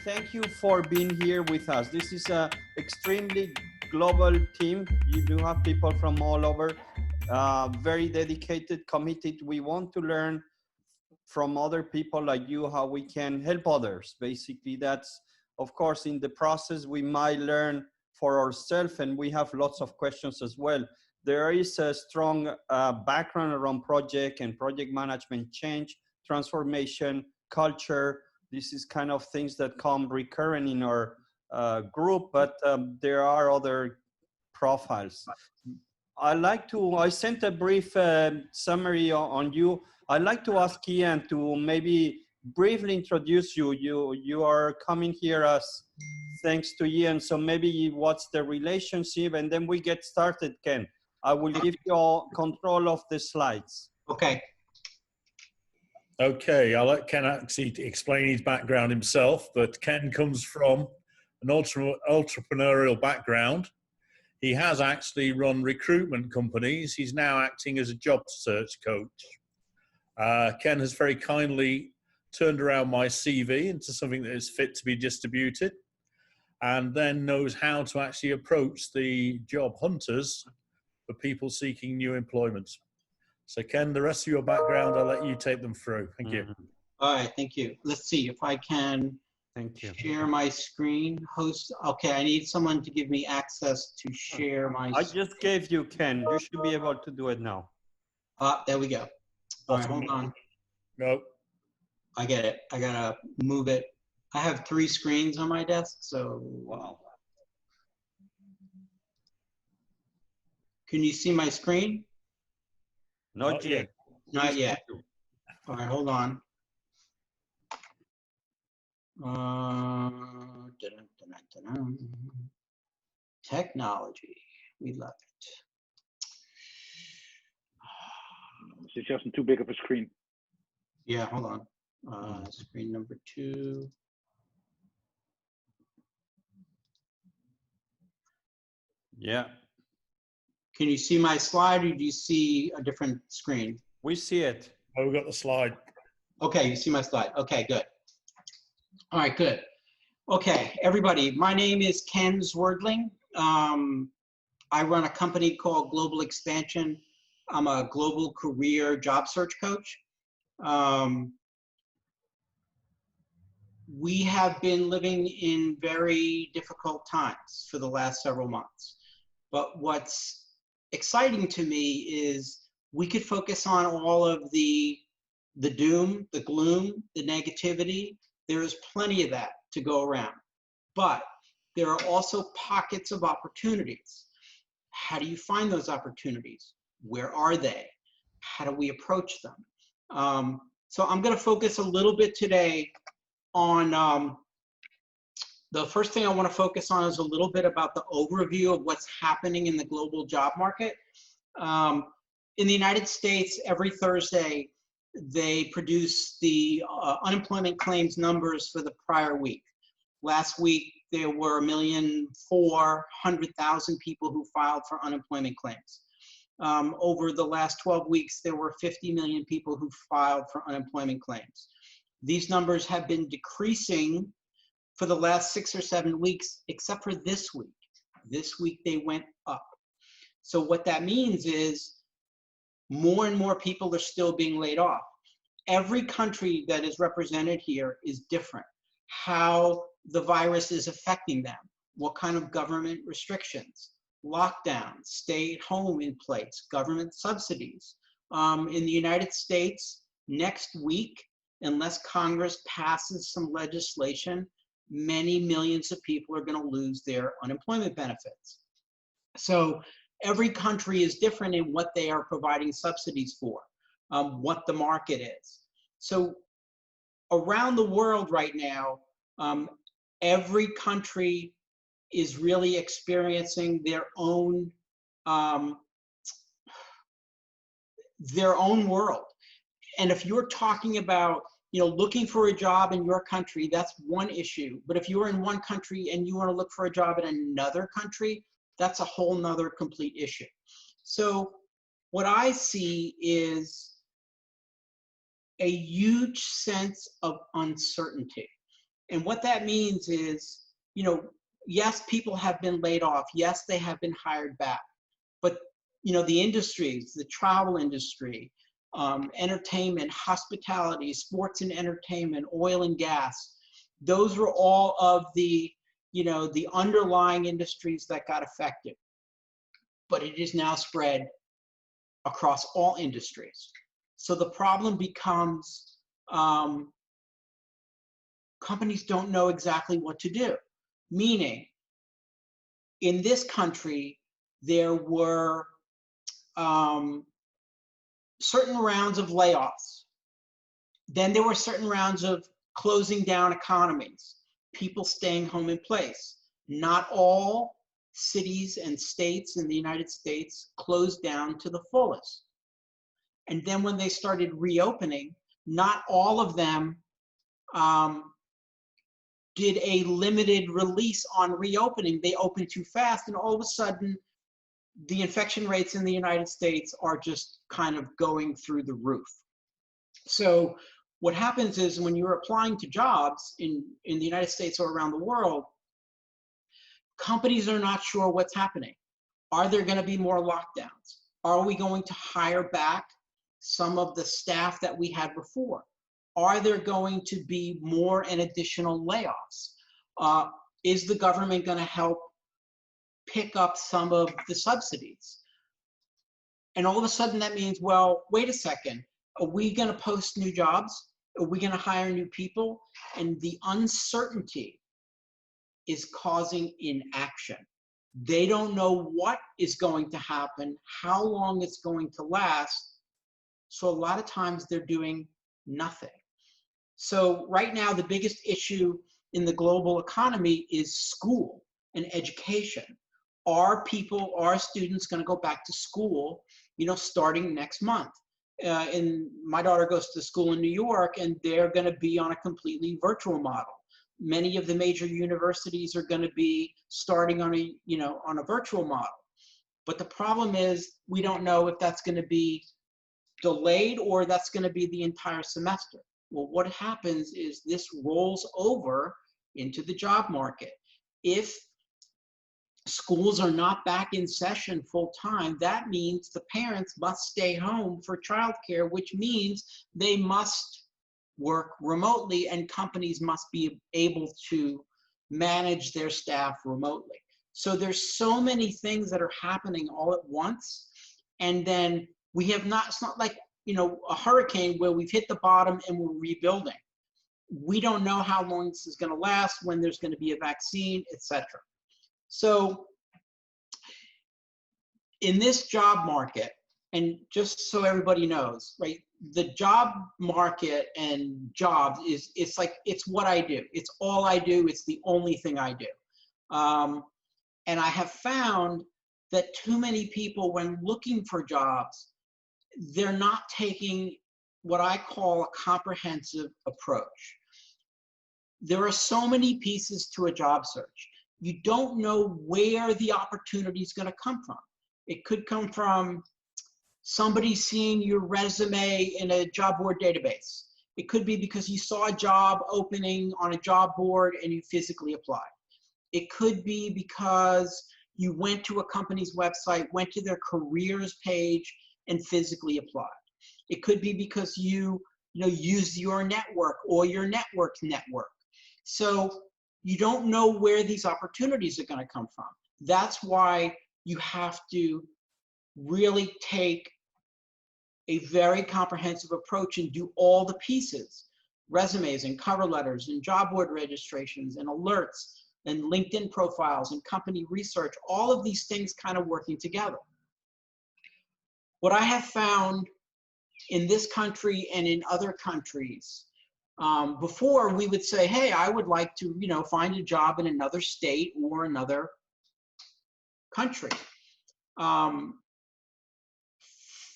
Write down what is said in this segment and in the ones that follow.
thank you for being here with us. This is a extremely global team. You do have people from all over, very dedicated, committed. We want to learn from other people like you how we can help others. Basically, that's, of course, in the process, we might learn for ourselves, and we have lots of questions as well. There is a strong background around project and project management, change, transformation, culture. This is kind of things that come recurrent in our group, but there are other profiles. I sent a brief summary on you. I'd like to ask Ian to maybe briefly introduce you. You are coming here as thanks to Ian, so maybe what's the relationship, and then we get started, Ken. I will give you all control of the slides. Okay. Okay, I'll let Ken actually explain his background himself, but Ken comes from an entrepreneurial background. He has actually run recruitment companies. He's now acting as a job search coach. Ken has very kindly turned around my CV into something that is fit to be distributed, and then knows how to actually approach the job hunters for people seeking new employment. So Ken, the rest of your background, I'll let you take them through. Thank you. All right, thank you. Let's see if I can share my screen. Host, okay, I need someone to give me access to share my I just gave you, Ken. You should be able to do it now. There we go. All right, hold on. No. I get it. I gotta move it. I have 3 screens on my desk, so Wow. Can you see my screen? Not yet. Not yet. All right, hold on. Technology, we love it. It's just too big of a screen. Yeah, hold on. Screen number 2. Yeah. Can you see my slide, or do you see a different screen? We see it. Oh, we've got the slide. Okay, you see my slide. Okay, good. All right, good. Okay, everybody, my name is Ken Zwerdling. I run a company called Global Expansion. I'm a global career job search coach. We have been living in very difficult times for the last several months. But what's exciting to me is we could focus on all of the doom, the gloom, the negativity. There is plenty of that to go around. But there are also pockets of opportunities. How do you find those opportunities? Where are they? How do we approach them? So I'm going to focus a little bit today on the first thing I want to focus on is a little bit about the overview of what's happening in the global job market. In the United States, every Thursday, they produce the unemployment claims numbers for the prior week. Last week, there were 1,400,000 people who filed for unemployment claims. Over the last 12 weeks, there were 50 million people who filed for unemployment claims. These numbers have been decreasing for the last 6 or 7 weeks, except for this week. This week, they went up. So what that means is more and more people are still being laid off. Every country that is represented here is different. How the virus is affecting them, what kind of government restrictions, lockdowns, stay at home in place, government subsidies. In the United States, next week, unless Congress passes some legislation, many millions of people are going to lose their unemployment benefits. So every country is different in what they are providing subsidies for, what the market is. So around the world right now, every country is really experiencing their own world. And if you're talking about, looking for a job in your country, that's one issue. But if you're in one country and you want to look for a job in another country, that's a whole nother complete issue. So what I see is a huge sense of uncertainty. And what that means is, yes, people have been laid off. Yes, they have been hired back. But, the industries, the travel industry, entertainment, hospitality, sports and entertainment, oil and gas, those were all of the, the underlying industries that got affected. But it is now spread across all industries. So the problem becomes companies don't know exactly what to do. Meaning, in this country, there were certain rounds of layoffs. Then there were certain rounds of closing down economies, people staying home in place. Not all cities and states in the United States closed down to the fullest. And then when they started reopening, not all of them did a limited release on reopening. They opened too fast, and all of a sudden, the infection rates in the United States are just kind of going through the roof. So what happens is when you're applying to jobs in the United States or around the world, companies are not sure what's happening. Are there going to be more lockdowns? Are we going to hire back some of the staff that we had before? Are there going to be more and additional layoffs? Is the government going to help pick up some of the subsidies? And all of a sudden that means, well, wait a second, are we going to post new jobs? Are we going to hire new people? And the uncertainty is causing inaction. They don't know what is going to happen, how long it's going to last. So a lot of times they're doing nothing. So right now, the biggest issue in the global economy is school and education. Are students going to go back to school, starting next month? And my daughter goes to school in New York, and they're going to be on a completely virtual model. Many of the major universities are going to be starting on a virtual model. But the problem is we don't know if that's going to be delayed or that's going to be the entire semester. Well, what happens is this rolls over into the job market. If schools are not back in session full time, that means the parents must stay home for childcare, which means they must work remotely, and companies must be able to manage their staff remotely. So there's so many things that are happening all at once. And then it's not like, a hurricane where we've hit the bottom and we're rebuilding. We don't know how long this is going to last, when there's going to be a vaccine, etc. So in this job market, and just so everybody knows, right, the job market and jobs it's what I do. It's all I do. It's the only thing I do. And I have found that too many people, when looking for jobs, they're not taking what I call a comprehensive approach. There are so many pieces to a job search. You don't know where the opportunity is going to come from. It could come from somebody seeing your resume in a job board database. It could be because you saw a job opening on a job board and you physically applied. It could be because you went to a company's website, went to their careers page, and physically applied. It could be because you use your network or your network's network. So you don't know where these opportunities are going to come from. That's why you have to really take a very comprehensive approach and do all the pieces, resumes and cover letters and job board registrations and alerts and LinkedIn profiles and company research, all of these things kind of working together. What I have found in this country and in other countries, before we would say, hey, I would like to, find a job in another state or another country.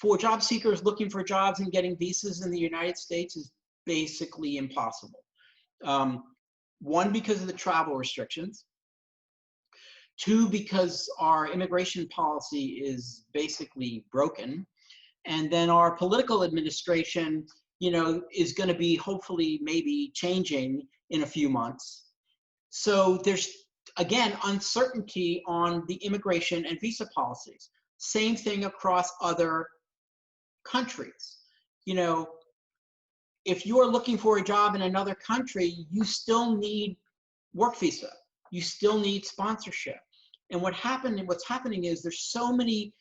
For job seekers looking for jobs and getting visas in the United States is basically impossible. One, because of the travel restrictions. Two, because our immigration policy is basically broken. And then our political administration is going to be hopefully maybe changing in a few months. So there's, again, uncertainty on the immigration and visa policies. Same thing across other countries. If you're looking for a job in another country, you still need work visa. You still need sponsorship. And what's happening is there's so many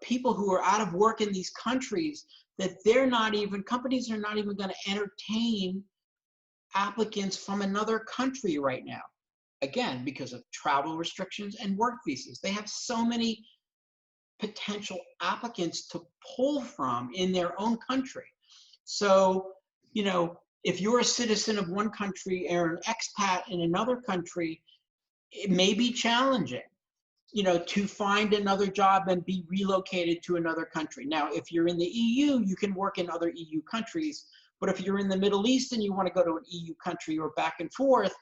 people who are out of work in these countries that companies are not even going to entertain applicants from another country right now. Again, because of travel restrictions and work visas. They have so many potential applicants to pull from in their own country. So, if you're a citizen of one country or an expat in another country, it may be challenging, to find another job and be relocated to another country. Now, if you're in the EU, you can work in other EU countries. But if you're in the Middle East and you want to go to an EU country or back and forth,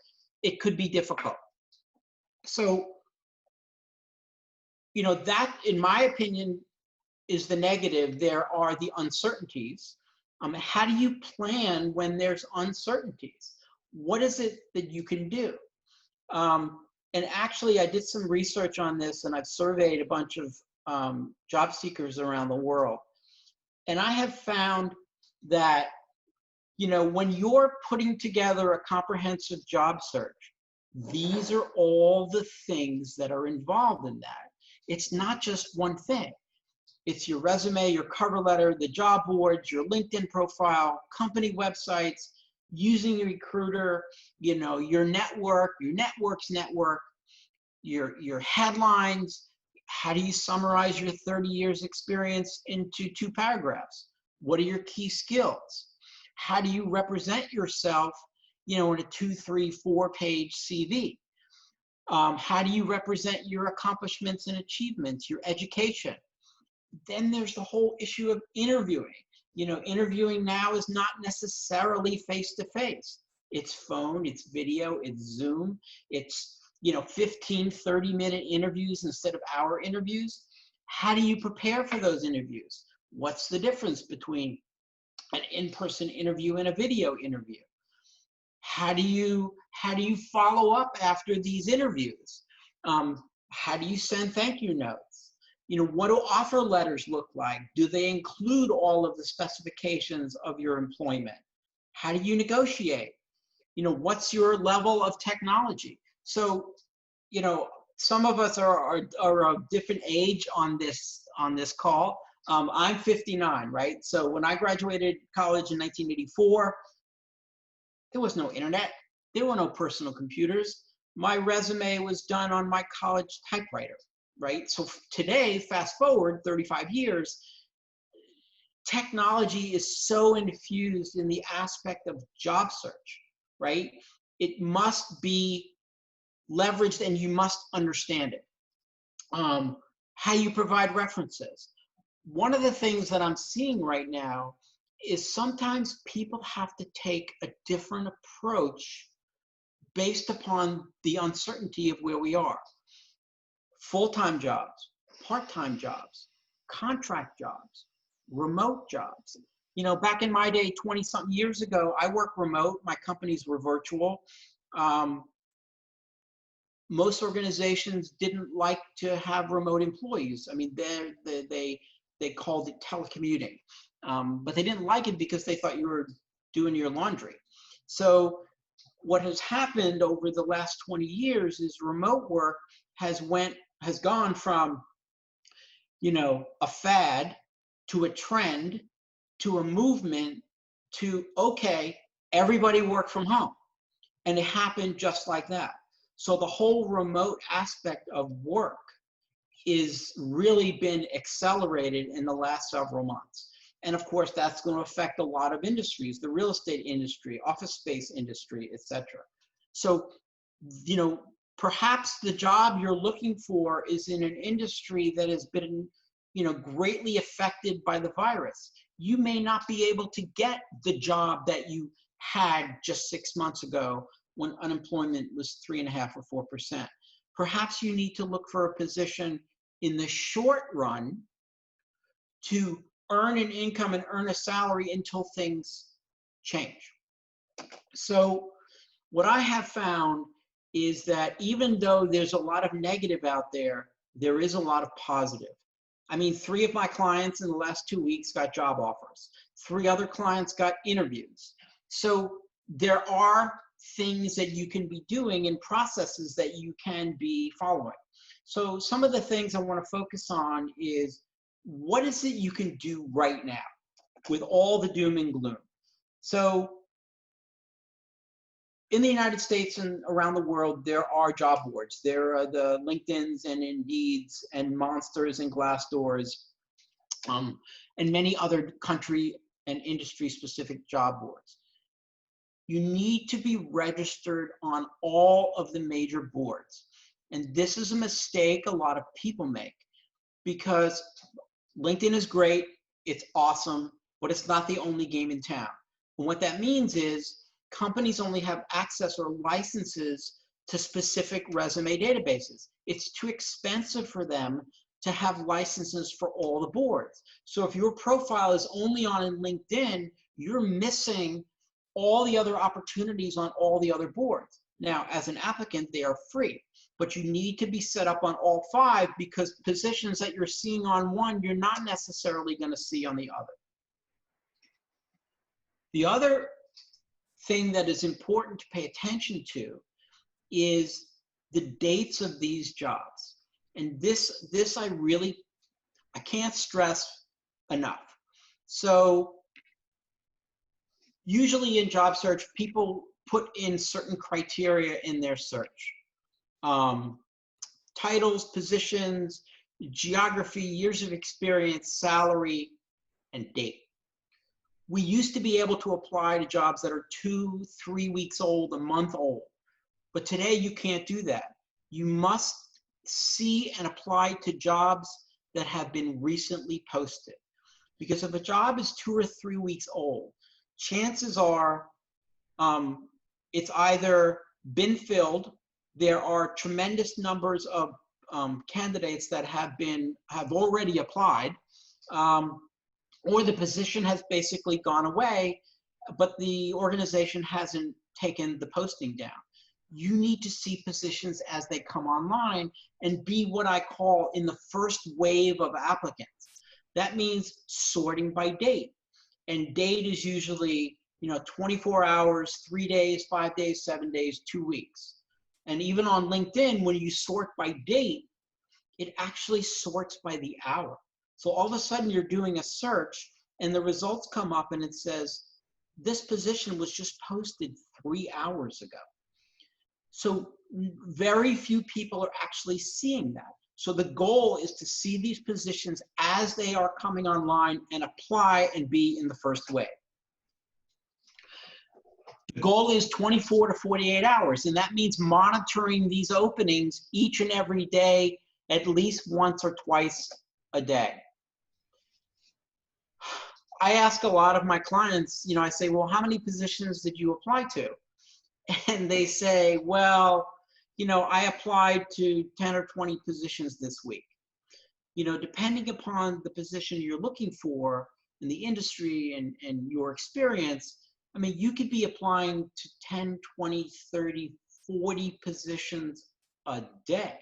it could be difficult. So, that, in my opinion, is the negative. There are the uncertainties. How do you plan when there's uncertainties? What is it that you can do? And actually, I did some research on this, and I've surveyed a bunch of job seekers around the world. And I have found that, when you're putting together a comprehensive job search, these are all the things that are involved in that. It's not just one thing. It's your resume, your cover letter, the job boards, your LinkedIn profile, company websites, using a recruiter, your network, your network's network, your headlines. How do you summarize your 30 years experience into 2 paragraphs? What are your key skills? How do you represent yourself, in a 2, 3, 4-page CV? How do you represent your accomplishments and achievements, your education? Then there's the whole issue of interviewing. Interviewing now is not necessarily face-to-face. It's phone, it's video, it's Zoom, it's 15, 30-minute interviews instead of hour interviews. How do you prepare for those interviews? What's the difference between an in-person interview and a video interview? How do you follow up after these interviews? How do you send thank you notes? What do offer letters look like? Do they include all of the specifications of your employment? How do you negotiate? What's your level of technology? So, some of us are of different age on this call. I'm 59, right? So when I graduated college in 1984, there was no internet. There were no personal computers. My resume was done on my college typewriter, right? So today, fast forward 35 years, technology is so infused in the aspect of job search, right? It must be leveraged and you must understand it. How you provide references. One of the things that I'm seeing right now is sometimes people have to take a different approach based upon the uncertainty of where we are. Full-time jobs, part-time jobs, contract jobs, remote jobs. Back in my day, 20-something years ago, I worked remote. My companies were virtual. Most organizations didn't like to have remote employees. I mean, they called it telecommuting, but they didn't like it because they thought you were doing your laundry. So what has happened over the last 20 years is remote work has gone from, a fad to a trend to a movement to, okay, everybody work from home. And it happened just like that. So the whole remote aspect of work is really been accelerated in the last several months. And of course, that's going to affect a lot of industries, the real estate industry, office space industry, etc. So, perhaps the job you're looking for is in an industry that has been, greatly affected by the virus. You may not be able to get the job that you had just 6 months ago when unemployment was 3.5% or 4%. Perhaps you need to look for a position in the short run to earn an income and earn a salary until things change. So what I have found is that even though there's a lot of negative out there, there is a lot of positive. I mean, 3 of my clients in the last 2 weeks got job offers. 3 other clients got interviews. So there are things that you can be doing and processes that you can be following. So some of the things I want to focus on is, what is it you can do right now with all the doom and gloom? So in the United States and around the world, there are job boards. There are the LinkedIns and Indeeds and Monsters and Glassdoors, and many other country and industry-specific job boards. You need to be registered on all of the major boards. And this is a mistake a lot of people make, because LinkedIn is great, it's awesome, but it's not the only game in town. And what that means is companies only have access or licenses to specific resume databases. It's too expensive for them to have licenses for all the boards. So if your profile is only on LinkedIn, you're missing all the other opportunities on all the other boards. Now, as an applicant, they are free, but you need to be set up on all 5, because positions that you're seeing on one, you're not necessarily going to see on the other. The other thing that is important to pay attention to is the dates of these jobs. And this I can't stress enough. So usually in job search, people put in certain criteria in their search. Titles, positions, geography, years of experience, salary, and date. We used to be able to apply to jobs that are 2-3 weeks old, a month old. But today you can't do that. You must see and apply to jobs that have been recently posted. Because if a job is 2 or 3 weeks old, chances are it's either been filled. There are tremendous numbers of candidates that have already applied, or the position has basically gone away, but the organization hasn't taken the posting down. You need to see positions as they come online and be what I call in the first wave of applicants. That means sorting by date. And date is usually 24 hours, 3 days, 5 days, 7 days, 2 weeks. And even on LinkedIn, when you sort by date, it actually sorts by the hour. So all of a sudden you're doing a search and the results come up and it says, this position was just posted 3 hours ago. So very few people are actually seeing that. So the goal is to see these positions as they are coming online and apply and be in the first wave. The goal is 24 to 48 hours, and that means monitoring these openings each and every day, at least once or twice a day. I ask a lot of my clients, I say, well, how many positions did you apply to? And they say, well, I applied to 10 or 20 positions this week. Depending upon the position you're looking for in the industry and your experience, I mean, you could be applying to 10, 20, 30, 40 positions a day.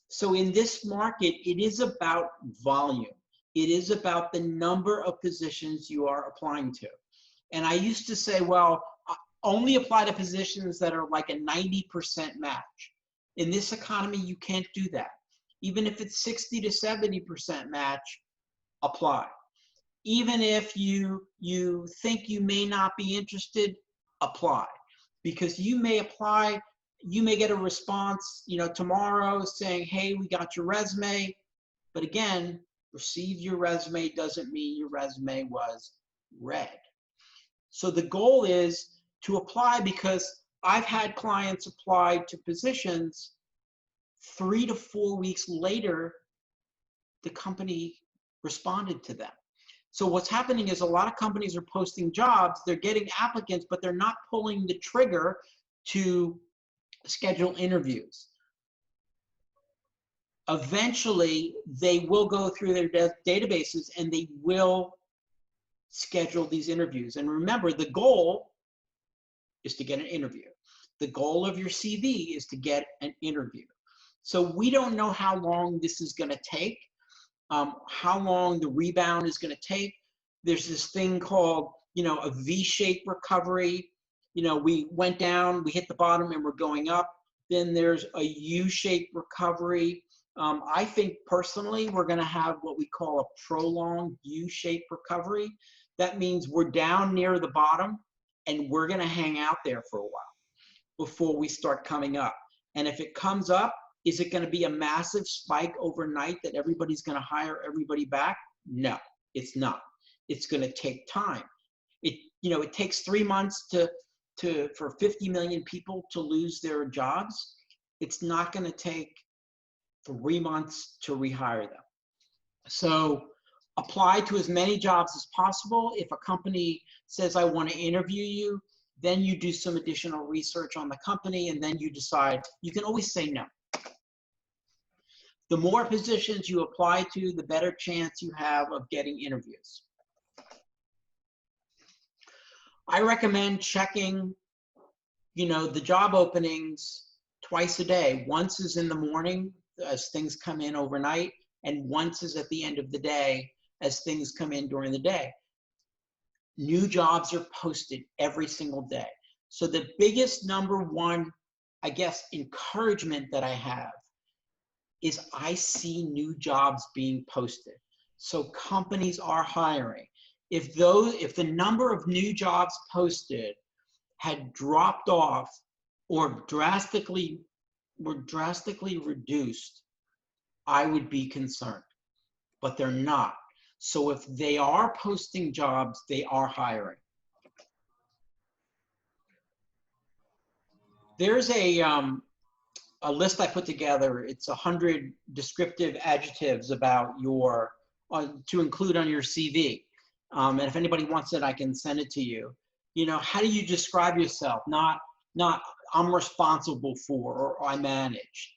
So in this market, it is about volume. It is about the number of positions you are applying to. And I used to say, well, only apply to positions that are like a 90% match. In this economy, you can't do that. Even if it's 60 to 70% match, apply. Even if you think you may not be interested, apply. Because you may apply, you may get a response, tomorrow saying, hey, we got your resume. But again, receive your resume doesn't mean your resume was read. So the goal is to apply, because I've had clients apply to positions 3 to 4 weeks later, the company responded to them. So what's happening is a lot of companies are posting jobs, they're getting applicants, but they're not pulling the trigger to schedule interviews. eventually they will go through their databases and they will schedule these interviews. And remember, the goal is to get an interview. The goal of your CV is to get an interview. So we don't know how long this is going to take, how long the rebound is going to take. There's this thing called, a V-shaped recovery. We went down, we hit the bottom, and we're going up. Then there's a U-shaped recovery. I think personally, we're going to have what we call a prolonged U-shaped recovery. That means we're down near the bottom, and we're going to hang out there for a while before we start coming up. And if it comes up, is it going to be a massive spike overnight that everybody's going to hire everybody back? No, it's not. It's going to take time. It takes 3 months for 50 million people to lose their jobs. It's not going to take 3 months to rehire them. So apply to as many jobs as possible. If a company says, I want to interview you, then you do some additional research on the company, and then you decide. You can always say no. The more positions you apply to, the better chance you have of getting interviews. I recommend checking, the job openings twice a day. Once is in the morning as things come in overnight, and once is at the end of the day as things come in during the day. New jobs are posted every single day. So the biggest number one, encouragement that I have is I see new jobs being posted. So companies are hiring. If the number of new jobs posted had dropped off or drastically reduced, I would be concerned, but they're not. So if they are posting jobs, they are hiring. There's a list I put together. It's 100 descriptive adjectives about to include on your CV. And if anybody wants it, I can send it to you. How do you describe yourself? Not I'm responsible for, or I manage.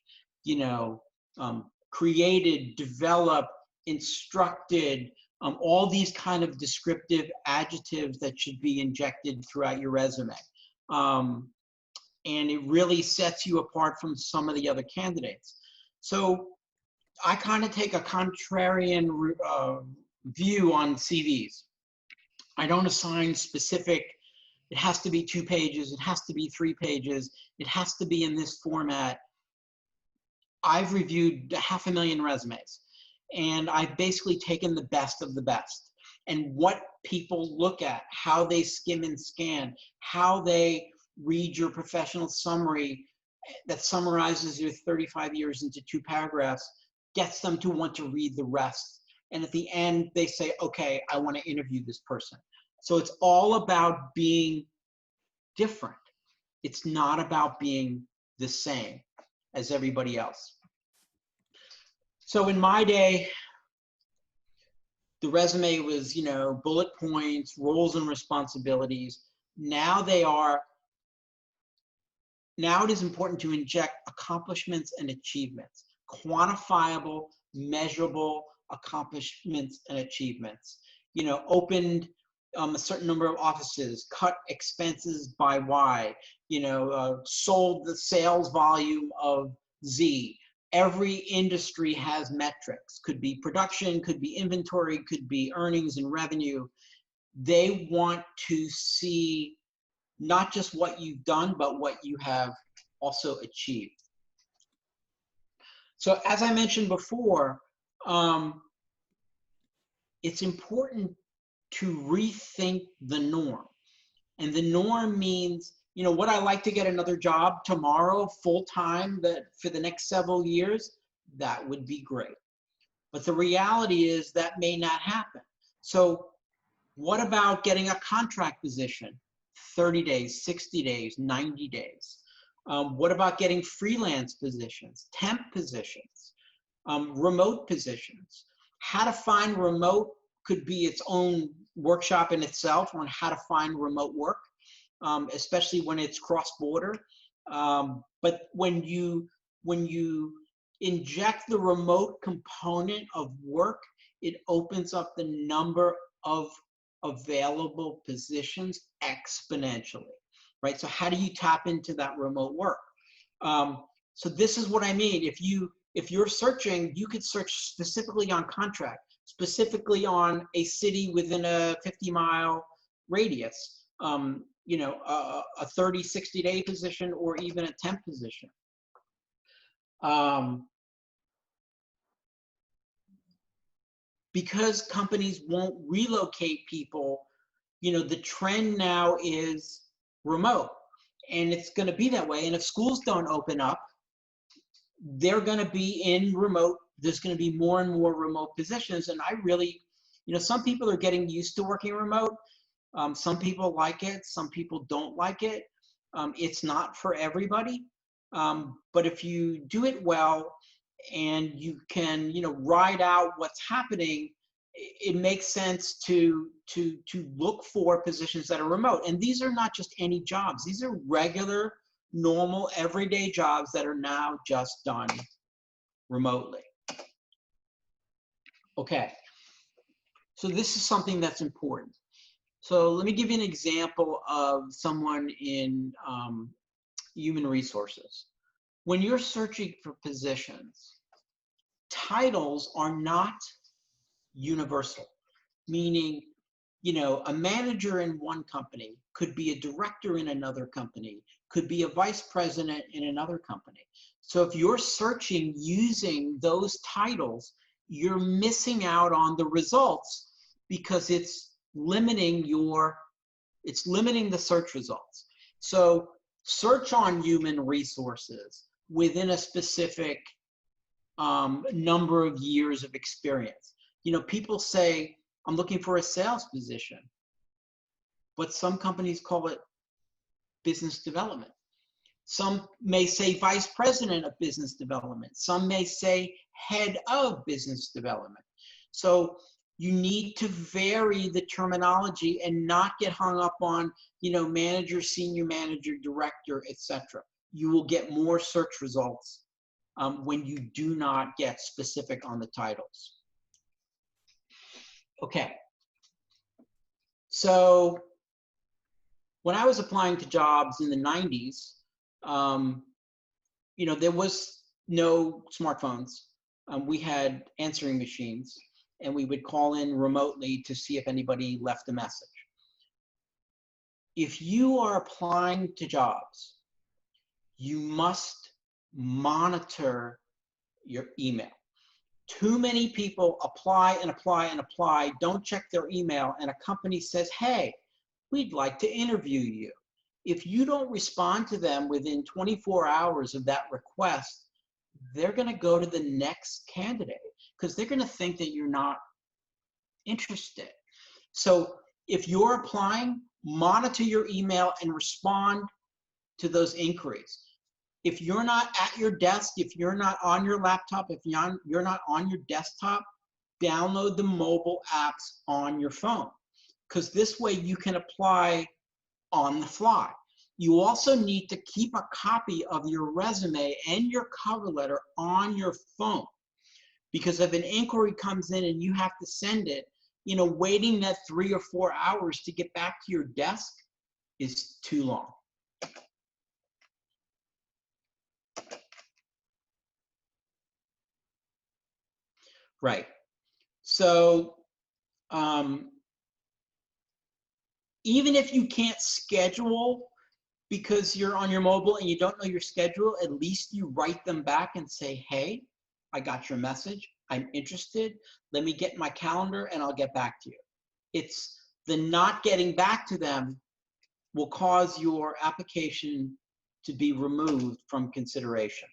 Created, developed, instructed, all these kind of descriptive adjectives that should be injected throughout your resume. And it really sets you apart from some of the other candidates. So I kind of take a contrarian view on CVs. I don't assign specific, it has to be 2 pages, it has to be 3 pages, it has to be in this format. I've reviewed 500,000 resumes, and I've basically taken the best of the best. And what people look at, how they skim and scan, how they read your professional summary that summarizes your 35 years into 2 paragraphs, gets them to want to read the rest. And at the end, they say, okay, I want to interview this person. So it's all about being different. It's not about being the same as everybody else. So in my day, the resume was, bullet points, roles and responsibilities. Now it is important to inject accomplishments and achievements, quantifiable, measurable accomplishments and achievements. Opened a certain number of offices, cut expenses by Y, sold the sales volume of Z. Every industry has metrics. Could be production, could be inventory, could be earnings and revenue. They want to see not just what you've done, but what you have also achieved. So as I mentioned before, it's important to rethink the norm. And the norm means, would I like to get another job tomorrow, full-time, for the next several years? That would be great. But the reality is that may not happen. So what about getting a contract position? 30 days, 60 days, 90 days. What about getting freelance positions, temp positions, remote positions? How to find remote could be its own workshop in itself on how to find remote work, especially when it's cross-border. But when you inject the remote component of work, it opens up the number of available positions exponentially, right? So how do you tap into that remote work? So this is what I mean. If you're searching, you could search specifically on contract, specifically on a city within a 50-mile radius, you know, a 30, 60-day position, or even a temp position. Because companies won't relocate people, you know, the trend now is remote, and it's going to be that way. And if schools don't open up, they're going to be in remote. There's going to be more and more remote positions. And I really, you know, some people are getting used to working remote. Some people like it. Some people don't like it. It's not for everybody. But if you do it well and you can, you know, ride out what's happening, it makes sense to look for positions that are remote. And these are not just any jobs. These are regular, normal, everyday jobs that are now just done remotely. Okay, so this is something that's important. So let me give you an example of someone in human resources. When you're searching for positions, titles are not universal, meaning, you know, a manager in one company could be a director in another company, could be a vice president in another company. So if you're searching using those titles, you're missing out on the results because it's limiting the search results. So search on human resources within a specific number of years of experience. You know, people say, I'm looking for a sales position, but some companies call it business development. Some may say vice president of business development. Some may say head of business development. So you need to vary the terminology and not get hung up on, you know, manager, senior manager, director, etc. You will get more search results when you do not get specific on the titles. Okay. So when I was applying to jobs in the 90s, you know, there was no smartphones. We had answering machines, and we would call in remotely to see if anybody left a message. If you are applying to jobs, you must monitor your email. Too many people apply and apply and apply, don't check their email, and a company says, hey, we'd like to interview you. If you don't respond to them within 24 hours of that request, they're going to go to the next candidate because they're going to think that you're not interested. So if you're applying, monitor your email and respond to those inquiries. If you're not at your desk, if you're not on your laptop, if you're not on your desktop, download the mobile apps on your phone, because this way you can apply on the fly. You also need to keep a copy of your resume and your cover letter on your phone, because if an inquiry comes in and you have to send it, you know, waiting that 3 or 4 hours to get back to your desk is too long. Right. So even if you can't schedule because you're on your mobile and you don't know your schedule, at least you write them back and say, hey, I got your message. I'm interested. Let me get my calendar and I'll get back to you. It's the not getting back to them will cause your application to be removed from consideration.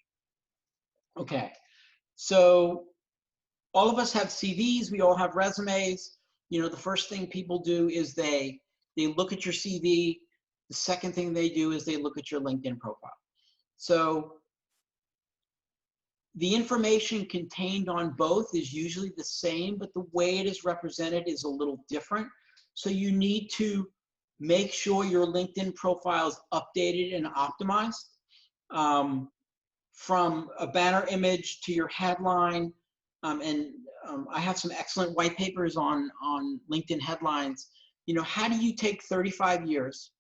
Okay. So all of us have CVs. We all have resumes. You know, the first thing people do is they look at your CV. The second thing they do is they look at your LinkedIn profile. So the information contained on both is usually the same, but the way it is represented is a little different. So you need to make sure your LinkedIn profile is updated and optimized. from a banner image to your headline. I have some excellent white papers on LinkedIn headlines. You know, how do you take 35 years,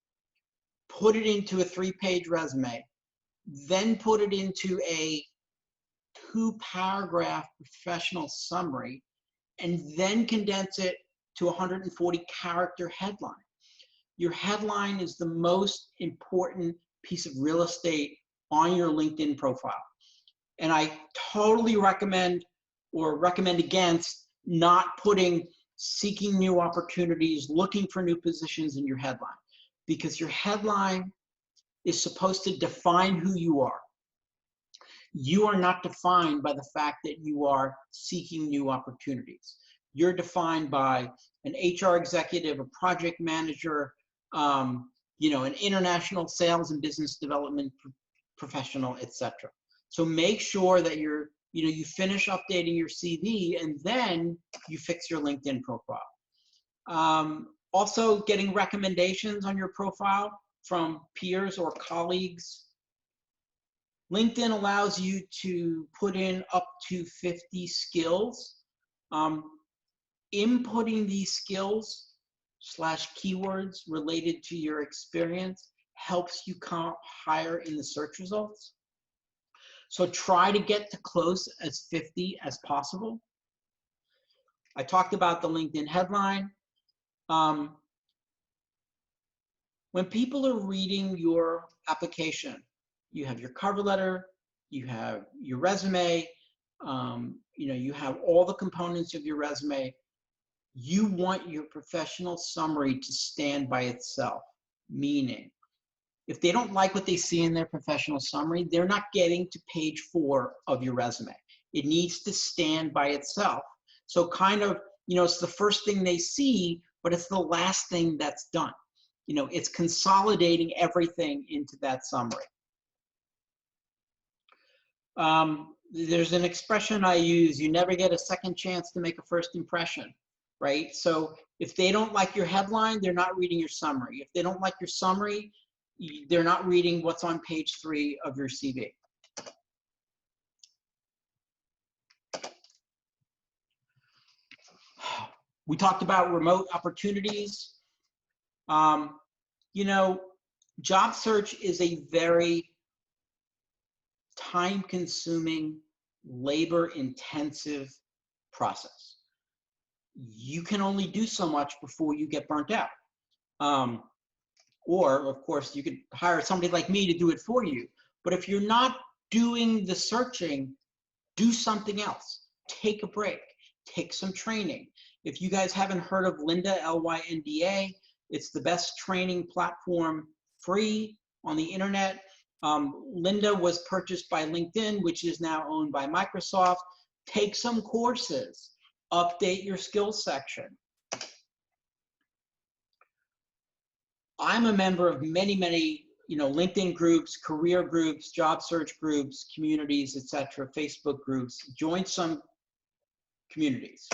put it into a 3-page resume, then put it into a 2-paragraph professional summary, and then condense it to a 140-character headline? Your headline is the most important piece of real estate on your LinkedIn profile. And I totally recommend against not putting seeking new opportunities, looking for new positions in your headline, because your headline is supposed to define who you are. You are not defined by the fact that you are seeking new opportunities. You're defined by an HR executive, a project manager, you know, an international sales and business development professional, etc. So make sure that you finish updating your CV and then you fix your LinkedIn profile. Also, getting recommendations on your profile from peers or colleagues. LinkedIn allows you to put in up to 50 skills. Inputting these skills / keywords related to your experience helps you come higher in the search results. So try to get to close as 50 as possible. I talked about the LinkedIn headline. When people are reading your application, you have your cover letter, you have your resume, you have all the components of your resume. You want your professional summary to stand by itself, meaning if they don't like what they see in their professional summary, they're not getting to page 4 of your resume. It needs to stand by itself. So kind of, it's the first thing they see, but it's the last thing that's done. It's consolidating everything into that summary. There's an expression I use: you never get a second chance to make a first impression, right? So if they don't like your headline, they're not reading your summary. If they don't like your summary, they're not reading what's on page 3 of your CV. We talked about remote opportunities. Job search is a very time-consuming, labor-intensive process. You can only do so much before you get burnt out. Or, of course, you could hire somebody like me to do it for you. But if you're not doing the searching, do something else. Take a break. Take some training. If you guys haven't heard of Lynda, L-Y-N-D-A, it's the best training platform free on the internet. Lynda was purchased by LinkedIn, which is now owned by Microsoft. Take some courses. Update your skills section. I'm a member of many, LinkedIn groups, career groups, job search groups, communities, etc., Facebook groups. Join some communities.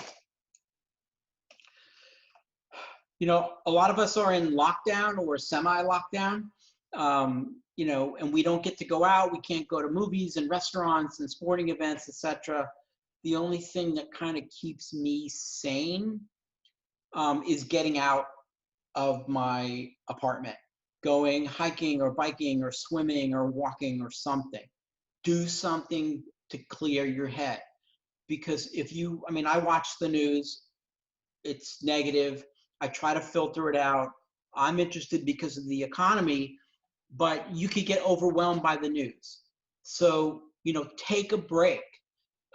A lot of us are in lockdown or semi-lockdown, and we don't get to go out. We can't go to movies and restaurants and sporting events, etc. The only thing that kind of keeps me sane is getting out of my apartment, going hiking or biking or swimming or walking or something. Do something to clear your head. Because I watch the news, it's negative. I try to filter it out. I'm interested because of the economy, but you could get overwhelmed by the news. So, take a break.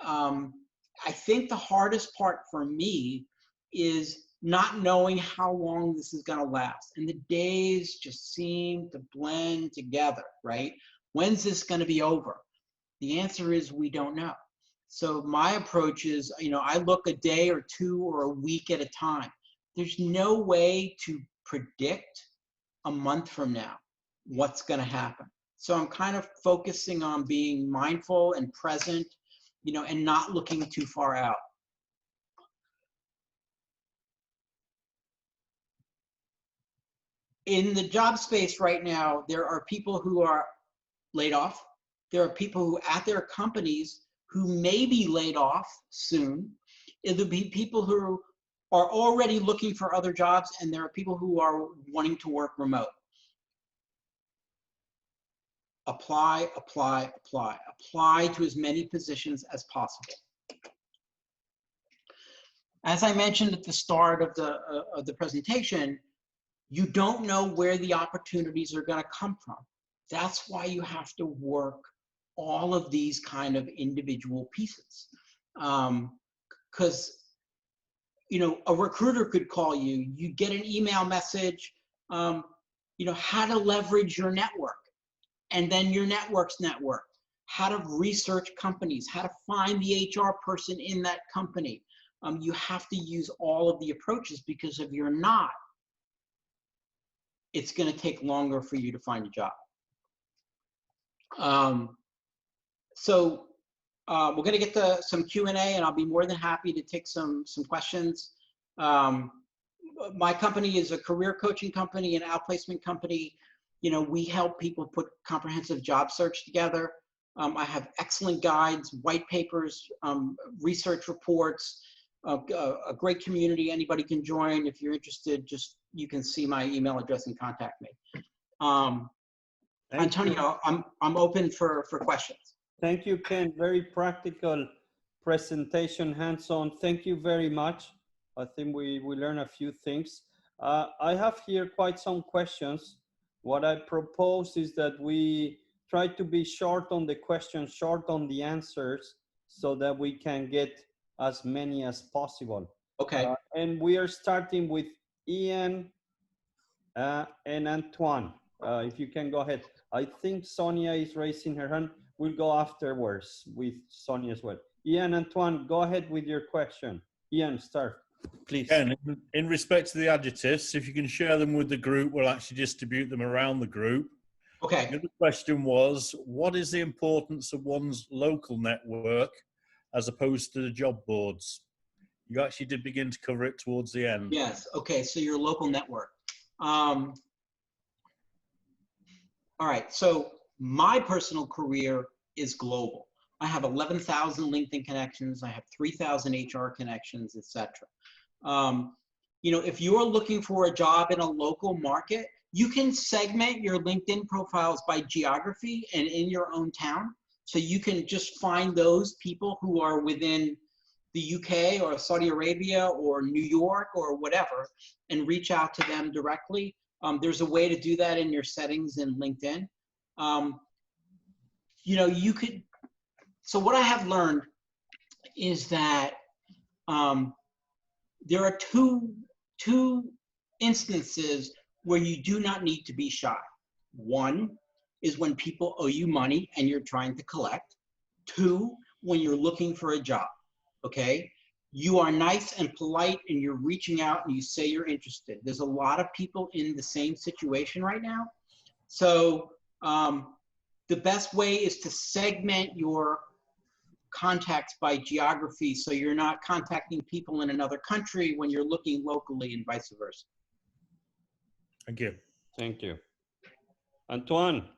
I think the hardest part for me is not knowing how long this is going to last. And the days just seem to blend together, right? When's this going to be over? The answer is we don't know. So my approach is, I look a day or 2 or a week at a time. There's no way to predict a month from now what's going to happen. So I'm kind of focusing on being mindful and present, and not looking too far out. In the job space right now, there are people who are laid off. There are people who at their companies who may be laid off soon. It'll be people who are already looking for other jobs, and there are people who are wanting to work remote. Apply, apply, apply. Apply to as many positions as possible. As I mentioned at the start of the presentation, you don't know where the opportunities are going to come from. That's why you have to work all of these kind of individual pieces. Because you know, a recruiter could call you, you get an email message, you know, how to leverage your network, and then your network's network, how to research companies, how to find the HR person in that company. You have to use all of the approaches, because if you're not, it's going to take longer for you to find a job. We're going to get to some Q&A, and I'll be more than happy to take some questions. My company is a career coaching company, an outplacement company. You know, we help people put comprehensive job search together. I have excellent guides, white papers, research reports, a great community. Anybody can join. If you're interested, just you can see my email address and contact me. Antonio, I'm open for questions. Thank you, Ken. Very practical presentation, hands-on. Thank you very much. I think we learned a few things. I have here quite some questions. What I propose is that we try to be short on the questions, short on the answers, so that we can get as many as possible. Okay. And we are starting with Ian and Antoine. If you can go ahead. I think Sonia is raising her hand. We'll go afterwards with Sonia as well. Ian, Antoine, go ahead with your question. Ian, start, please. Ken, in respect to the adjectives, if you can share them with the group, we'll actually distribute them around the group. Okay. The other question was, what is the importance of one's local network as opposed to the job boards? You actually did begin to cover it towards the end. Yes. Okay. So your local network. All right. So my personal career is global. I have 11,000 LinkedIn connections. I have 3,000 HR connections, etc. You know, if you're looking for a job in a local market, you can segment your LinkedIn profiles by geography and in your own town. So you can just find those people who are within the UK or Saudi Arabia or New York or whatever, and reach out to them directly. There's a way to do that in your settings in LinkedIn. You know, you could, so what I have learned is that there are two instances where you do not need to be shy. One is when people owe you money and you're trying to collect. Two, when you're looking for a job, okay? You are nice and polite and you're reaching out and you say you're interested. There's a lot of people in the same situation right now. So the best way is to segment your contacts by geography, so you're not contacting people in another country when you're looking locally, and vice versa. Thank you. Thank you. Antoine.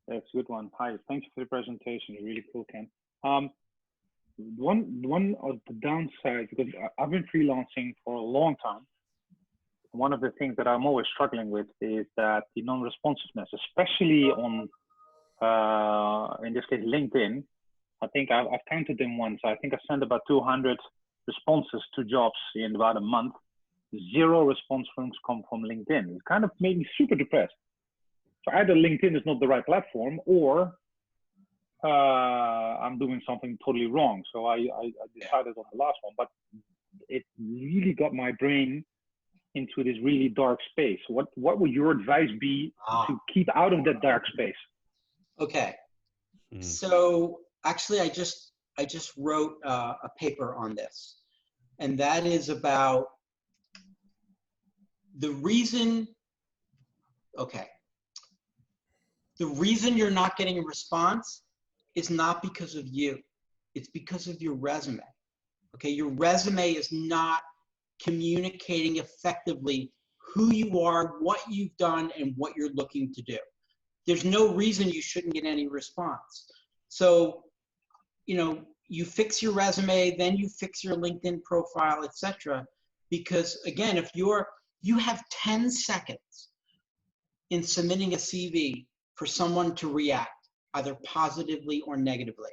That's a good one. Hi, thanks for the presentation. Really cool, Ken. One of the downsides, because I've been freelancing for a long time, one of the things that I'm always struggling with is that the non-responsiveness, especially on, in this case, LinkedIn. I think I've counted them once. I think I sent about 200 responses to jobs in about a month. 0 response come from LinkedIn. It kind of made me super depressed. So either LinkedIn is not the right platform, or I'm doing something totally wrong. So I decided on the last one, but it really got my brain into this really dark space. What would your advice be to keep out of that dark space? Okay. So actually, I just wrote a paper on this, and that is about the reason. Okay. The reason you're not getting a response is not because of you. It's because of your resume. Okay, your resume is not communicating effectively who you are, what you've done, and what you're looking to do. There's no reason you shouldn't get any response. So, you fix your resume, then you fix your LinkedIn profile, etc. Because again, if you have 10 seconds in submitting a CV for someone to react, either positively or negatively.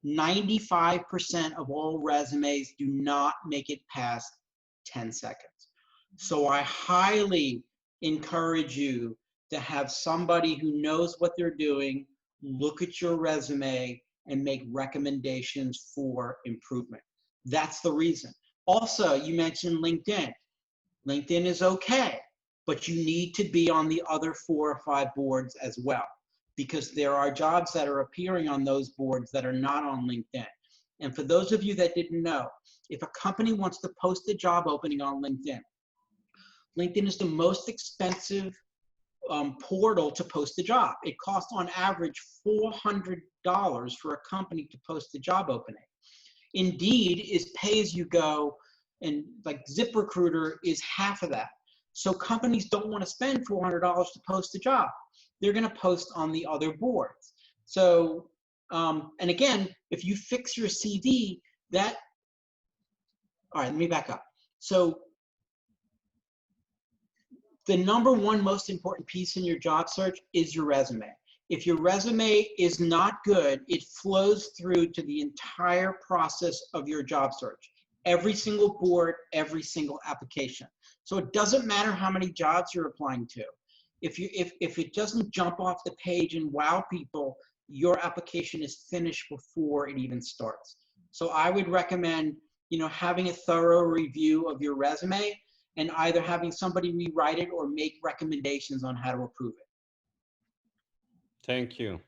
95% of all resumes do not make it past 10 seconds. So I highly encourage you to have somebody who knows what they're doing look at your resume and make recommendations for improvement. That's the reason. Also, you mentioned LinkedIn. LinkedIn is okay, but you need to be on the other 4 or 5 boards as well, because there are jobs that are appearing on those boards that are not on LinkedIn. And for those of you that didn't know, if a company wants to post a job opening on LinkedIn, LinkedIn is the most expensive portal to post a job. It costs on average $400 for a company to post a job opening. Indeed is pay-as-you-go, and like ZipRecruiter is half of that. So companies don't want to spend $400 to post a job. They're going to post on the other boards. So, and again, if you fix your CV, all right, let me back up. So the number one most important piece in your job search is your resume. If your resume is not good, it flows through to the entire process of your job search. Every single board, every single application. So it doesn't matter how many jobs you're applying to. If it doesn't jump off the page and wow people, your application is finished before it even starts. So I would recommend, having a thorough review of your resume and either having somebody rewrite it or make recommendations on how to improve it. Thank you.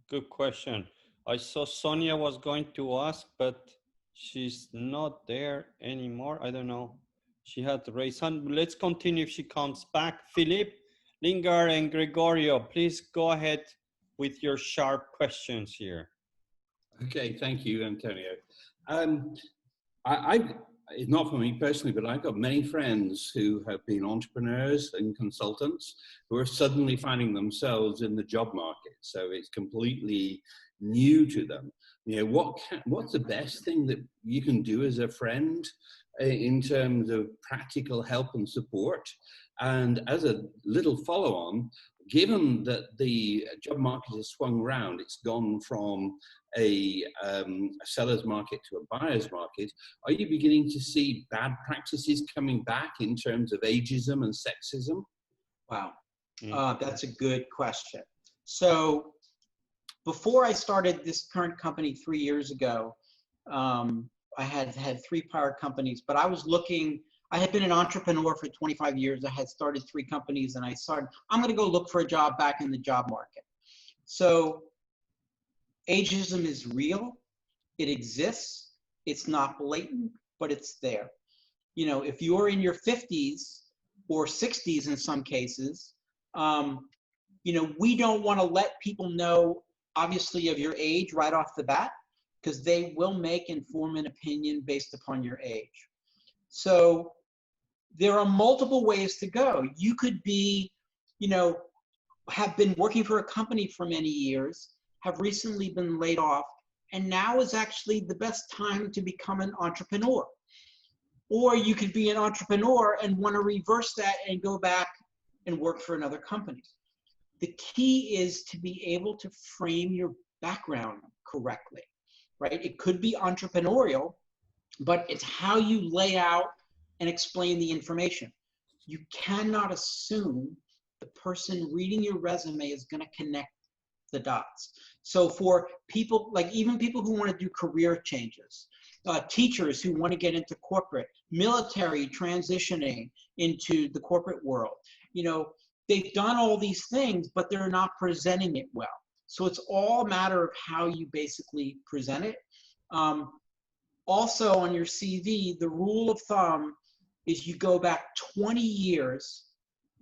Good question. I saw Sonia was going to ask, but she's not there anymore. I don't know. She had to raise hand. Let's continue if she comes back. Philip, Lingard, and Gregorio, please go ahead with your sharp questions here. Okay, thank you, Antonio. It's not for me personally, but I've got many friends who have been entrepreneurs and consultants who are suddenly finding themselves in the job market. So it's completely new to them. What's the best thing that you can do as a friend in terms of practical help and support? And as a little follow-on, given that the job market has swung around, it's gone from a seller's market to a buyer's market, are you beginning to see bad practices coming back in terms of ageism and sexism? Wow, that's a good question. So before I started this current company 3 years ago, I had 3 prior companies, but I had been an entrepreneur for 25 years. I had started 3 companies and I'm gonna go look for a job back in the job market. So ageism is real, it exists, it's not blatant, but it's there. If you're in your 50s or 60s in some cases, we don't wanna let people know, obviously, of your age right off the bat, because they will make and form an opinion based upon your age. So there are multiple ways to go. You could be, have been working for a company for many years, have recently been laid off, and now is actually the best time to become an entrepreneur. Or you could be an entrepreneur and want to reverse that and go back and work for another company. The key is to be able to frame your background correctly, right? It could be entrepreneurial, but it's how you lay out and explain the information. You cannot assume the person reading your resume is going to connect the dots. So for people, like even people who want to do career changes, teachers who want to get into corporate, military transitioning into the corporate world, they've done all these things, but they're not presenting it well. So it's all a matter of how you basically present it. Also on your CV, the rule of thumb is you go back 20 years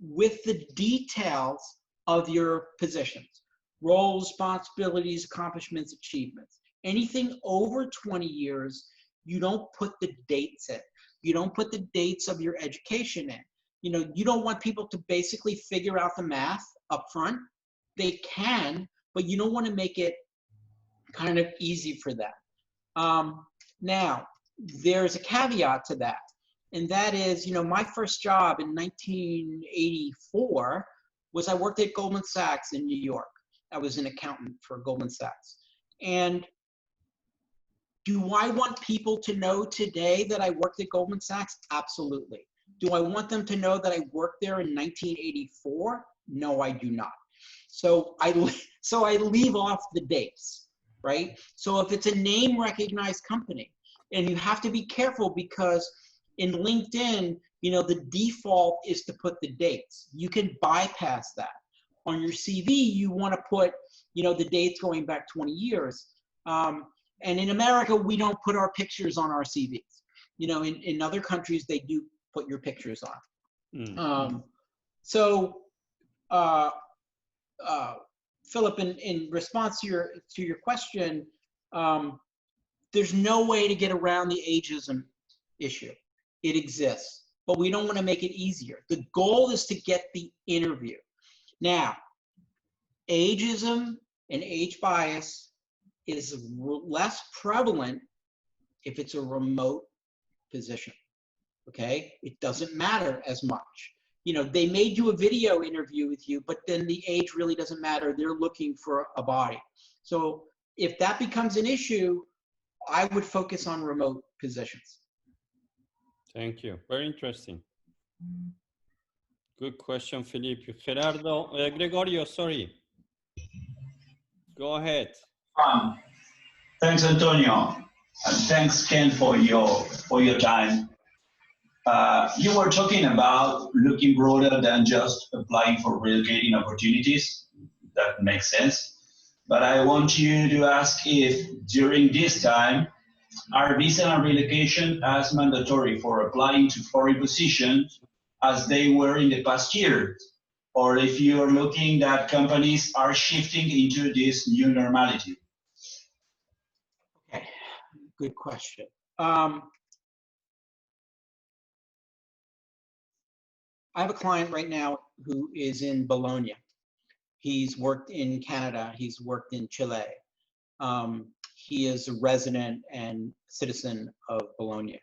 with the details of your positions, roles, responsibilities, accomplishments, achievements. Anything over 20 years, you don't put the dates in. You don't put the dates of your education in. You don't want people to basically figure out the math up front. They can, but you don't want to make it kind of easy for that. Now, there's a caveat to that, and that is, you know, my first job in 1984 was I worked at Goldman Sachs in New York. I was an accountant for Goldman Sachs. And do I want people to know today that I worked at Goldman Sachs? Absolutely. Do I want them to know that I worked there in 1984? No, I do not. So I leave off the dates, right? So if it's a name recognized company, and you have to be careful because in LinkedIn, you know, the default is to put the dates. You can bypass that. On your CV, you want to put, you know, the dates going back 20 years. And in America, we don't put our pictures on our CVs. You know, in other countries, they do put your pictures on. Philip, in response to your question, there's no way to get around the ageism issue. It exists, but we don't want to make it easier. The goal is to get the interview. Now, ageism and age bias is less prevalent if it's a remote position, okay? It doesn't matter as much. You know, they may do a video interview with you, but then the age really doesn't matter. They're looking for a body. So if that becomes an issue, I would focus on remote positions. Thank you. Very interesting. Good question, Felipe. Gerardo, Gregorio, sorry. Go ahead. Thanks, Antonio. And thanks, Ken, for your time. You were talking about looking broader than just applying for relocating opportunities. That makes sense. But I want you to ask if during this time, are visa and relocation as mandatory for applying to foreign positions as they were in the past year? Or if you're looking that companies are shifting into this new normality? Okay, good question. I have a client right now who is in Bologna. He's worked in Canada. He's worked in Chile. He is a resident and citizen of Bologna.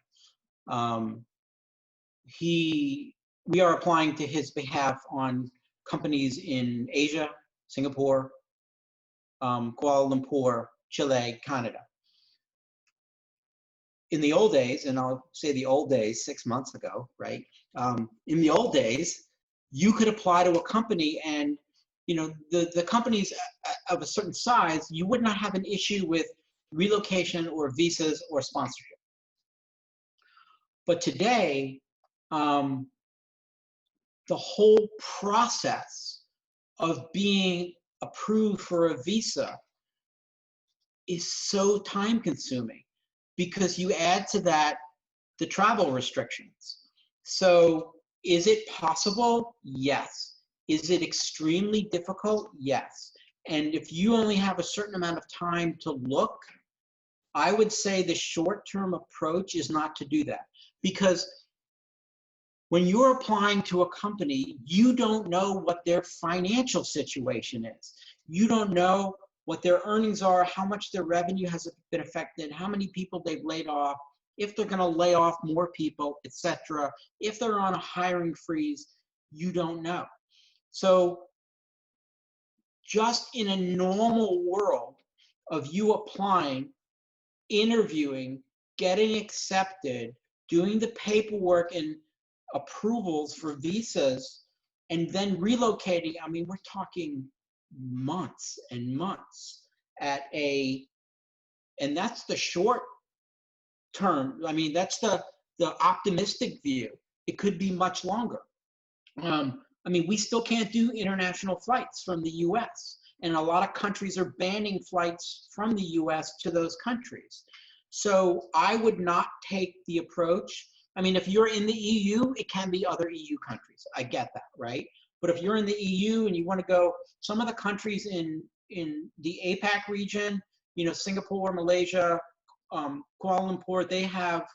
We are applying to his behalf on companies in Asia, Singapore, Kuala Lumpur, Chile, Canada. In the old days, and I'll say the old days, 6 months ago, right? In the old days, you could apply to a company and, you know, the companies of a certain size, you would not have an issue with relocation or visas or sponsorship. But today, the whole process of being approved for a visa is so time consuming because you add to that the travel restrictions. So is it possible? Yes. Is it extremely difficult? Yes. And if you only have a certain amount of time to look, I would say the short-term approach is not to do that. Because when you're applying to a company, you don't know what their financial situation is. You don't know what their earnings are, how much their revenue has been affected, how many people they've laid off, if they're going to lay off more people, etc. If they're on a hiring freeze, you don't know. So just in a normal world of you applying, interviewing, getting accepted, doing the paperwork and approvals for visas, and then relocating, I mean, we're talking months and months and that's the short term. I mean, that's the optimistic view. It could be much longer. I mean, we still can't do international flights from the US, and a lot of countries are banning flights from the US to those countries. So I would not take the approach. I mean, if you're in the EU, it can be other EU countries. I get that, right? But if you're in the EU and you want to go, some of the countries in the APAC region, you know, Singapore, Malaysia, Kuala Lumpur, they have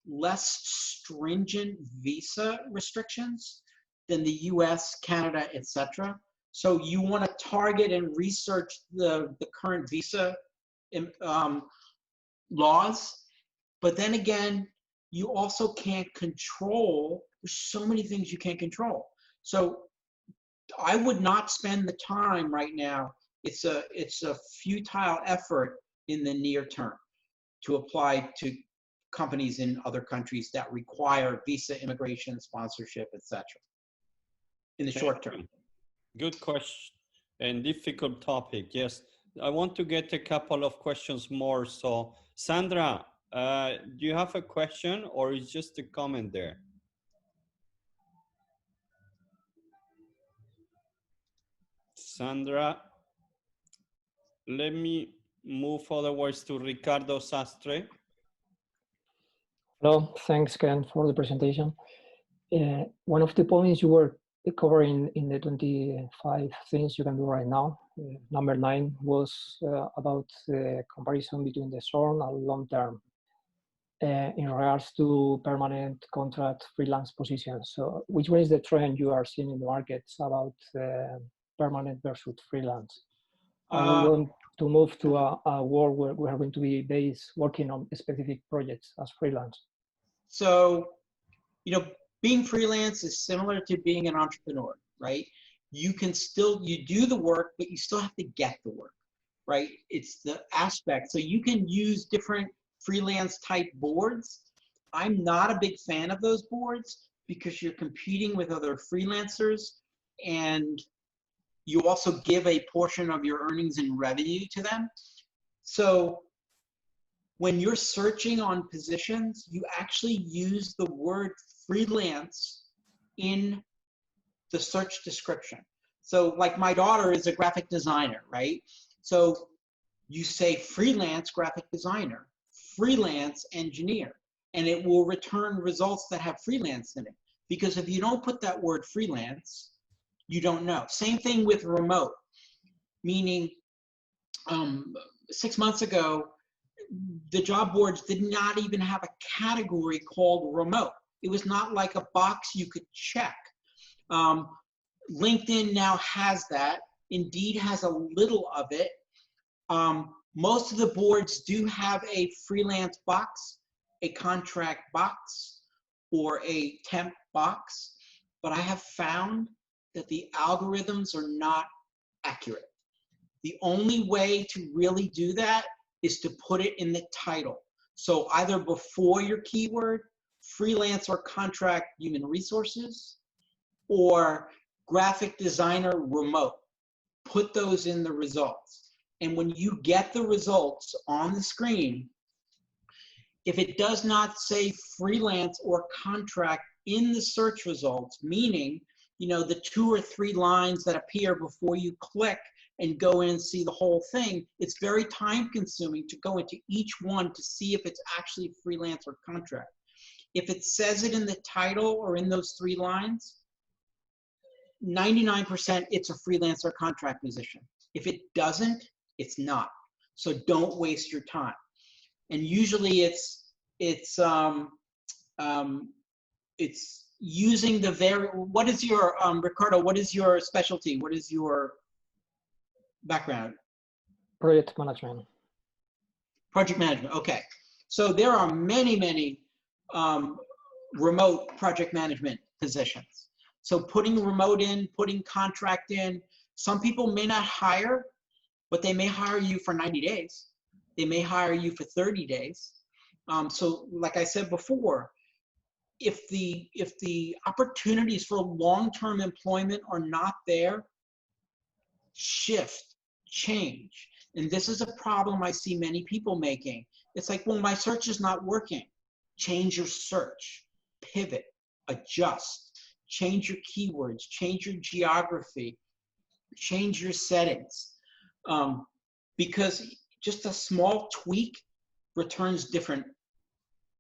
less stringent visa restrictions than the US, Canada, etc. So you want to target and research the current visa laws, but then again, you also can't control. There's so many things you can't control. So I would not spend the time right now. It's a futile effort in the near term to apply to companies in other countries that require visa, immigration, sponsorship, etc. in the short term. Good question and difficult topic. Yes, I want to get a couple of questions more. So Sandra, do you have a question or is just a comment there? Sandra, let me move otherwise to Ricardo Sastre. Hello, thanks Ken for the presentation. One of the points you were covering in the 25 things you can do right now, number 9 was about the comparison between the short and long term in regards to permanent contract freelance positions. So which one is the trend you are seeing in the markets about permanent versus freelance? And we want to move to a world where we are going to be working on specific projects as freelance. So, you know, being freelance is similar to being an entrepreneur, right? You can still, you do the work, but you still have to get the work, right? It's the aspect. So you can use different freelance type boards. I'm not a big fan of those boards because you're competing with other freelancers and you also give a portion of your earnings and revenue to them. So when you're searching on positions, you actually use the word freelance in the search description. So like my daughter is a graphic designer, right? So you say freelance graphic designer, freelance engineer, and it will return results that have freelance in it. Because if you don't put that word freelance, you don't know. Same thing with remote, meaning 6 months ago, the job boards did not even have a category called remote. It was not like a box you could check. LinkedIn now has that. Indeed has a little of it. Most of the boards do have a freelance box, a contract box, or a temp box, but I have found that the algorithms are not accurate. The only way to really do that is to put it in the title. So either before your keyword, freelance or contract human resources, or graphic designer remote. Put those in the results. And when you get the results on the screen, if it does not say freelance or contract in the search results, meaning, you know, the 2 or 3 lines that appear before you click and go in and see the whole thing, it's very time consuming to go into each one to see if it's actually freelance or contract. If it says it in the title or in those 3 lines, 99% it's a freelance or contract position. If it doesn't, it's not. So don't waste your time. And usually it's using the what is your, Ricardo, what is your specialty? What is your background? Project management. Project management, okay. So there are many remote project management positions. So putting remote in, putting contract in, some people may not hire, but they may hire you for 90 days. They may hire you for 30 days. So like I said before, if the opportunities for long-term employment are not there, shift, change. And this is a problem I see many people making. It's like, well, my search is not working. Change your search, pivot, adjust, change your keywords, change your geography, change your settings. Because just a small tweak returns different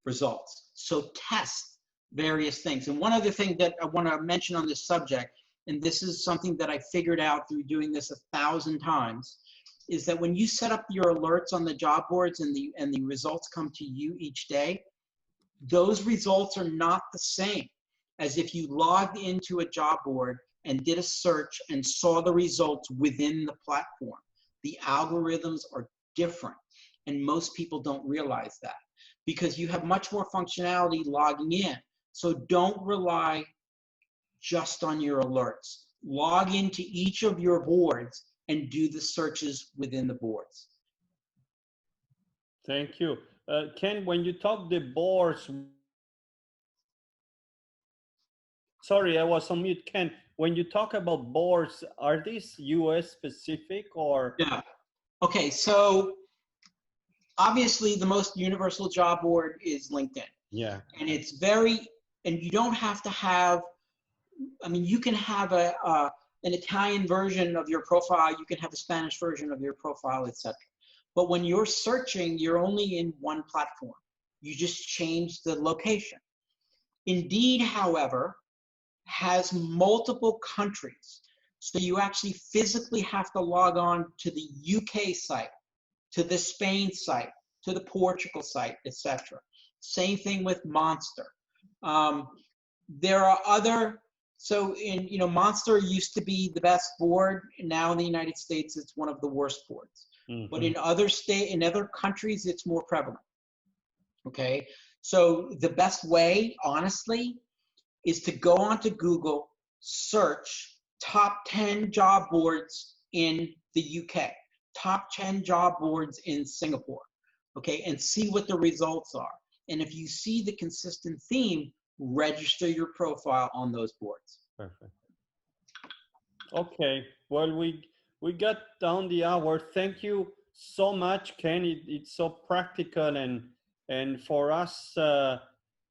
results. So test various things. And one other thing that I want to mention on this subject, and this is something that I figured out through doing this 1,000 times, is that when you set up your alerts on the job boards and the results come to you each day, those results are not the same as if you logged into a job board and did a search and saw the results within the platform. The algorithms are different. And most people don't realize that because you have much more functionality logging in. So don't rely just on your alerts. Log into each of your boards and do the searches within the boards. Thank you. Ken, when you talk the boards, sorry, I was on mute. Ken, when you talk about boards, are these US specific or? Yeah. Okay, so obviously the most universal job board is LinkedIn. Yeah. And it's very, and you don't have to have, I mean, you can have an Italian version of your profile, you can have a Spanish version of your profile, etc. But when you're searching, you're only in one platform. You just change the location. Indeed, however, has multiple countries. So you actually physically have to log on to the UK site, to the Spain site, to the Portugal site, etc. Same thing with Monster. There are other, so Monster used to be the best board. Now in the United States, it's one of the worst boards. Mm-hmm. But in other countries, it's more prevalent. Okay, so the best way, honestly, is to go onto Google, search top 10 job boards in the UK, top 10 job boards in Singapore, okay, and see what the results are. And if you see the consistent theme, register your profile on those boards. Perfect. Okay, well, we got down the hour. Thank you so much, Ken. It's so practical and for us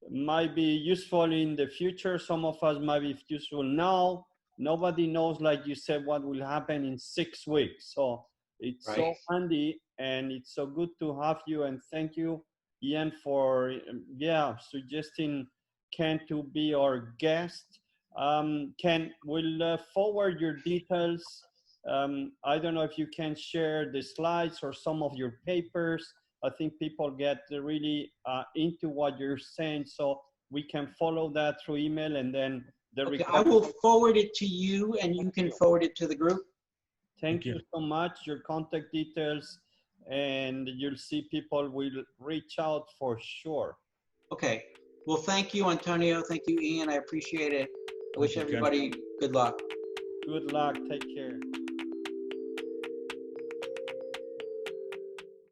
might be useful in the future. Some of us might be useful now. Nobody knows, like you said, what will happen in 6 weeks. So it's right. So handy and it's so good to have you. And thank you, Ian, for suggesting Ken to be our guest. Ken, we'll forward your details. I don't know if you can share the slides or some of your papers. I think people get really into what you're saying, so we can follow that through email and then the okay, I will forward it to you and you can forward it to the group. Thank you so much. Your contact details, and you'll see people will reach out for sure. Okay. Well, thank you, Antonio. Thank you, Ian. I appreciate it. I wish everybody good luck. Good luck. Take care.